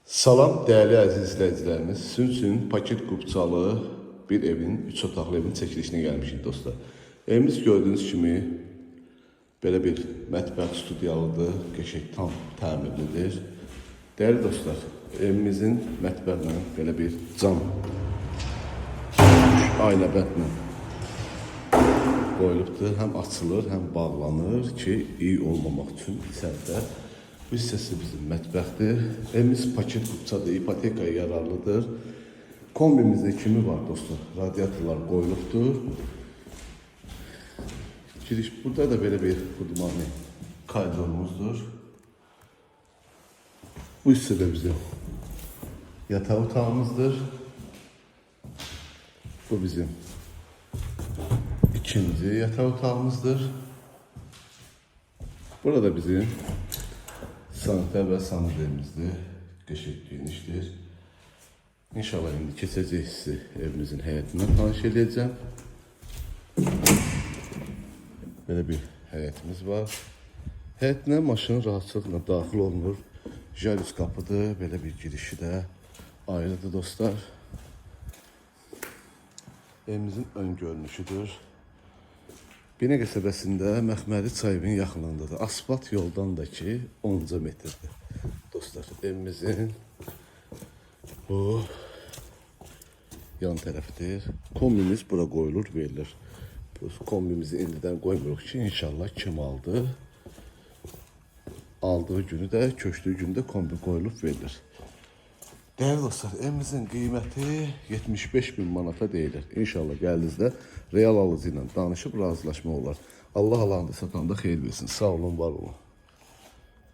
Salam değerli əziz izləyicilərimiz. Sizin üçün paket qubçalı bir evin, 3 otaqlı evin çəkilişinə gəlmişik dostlar. Evimiz gördüyünüz kimi belə bir mətbəx studiyalıdır, qəşəng tam təmirlidir. Değerli dostlar, evimizin mətbəxinə belə bir cam aynabəndlə qoyulubdur. Həm açılır, həm bağlanır ki, iyi olmamaq üçün içəridə. Bu hissəsi bizim mətbəxdir. Evimiz paket qubçadır, ipotekaya yararlıdır. Kombimizdə kimi var dostlar, radiatorlar qoyulubdur. Giriş burada da belə bir xudmani koridorumuzdur. Bu hissədə bizim yataq otağımızdır. Bu bizim ikinci yataq otağımızdır. Burada bizim sanitär ve sanitərimizdir. Qəşəng genişdir. İnşallah indi keçəcək sizi evimizin həyətindən tanış edəcəm. Belə bir həyətimiz var. Həyətinə maşın rahatlıqla daxil olunur. Jalüz kapıdır. Belə bir girişi də ayrıdır dostlar. Evimizin ön görünüşüdür. Binə qəsəbəsində Məxməri çayının yaxınlığındadır. Asfalt yoldan da ki 10 metrdir. Dostlar, evimizin bu yan tərəfidir. Kombimiz bura qoyulur, verilir. Bu kombimizi indidən qoymuruq ki, inşallah kim aldı? Aldığı günü də, köçdüyü günü də kombi qoyulub verilir. Değerli dostlar, evimizin qiyməti 75 bin manata deyilir. İnşallah gəldinizdə real alıcı ilə danışıb razılaşma olar. Allah alanı satanda xeyir versin. Sağ olun, var olun.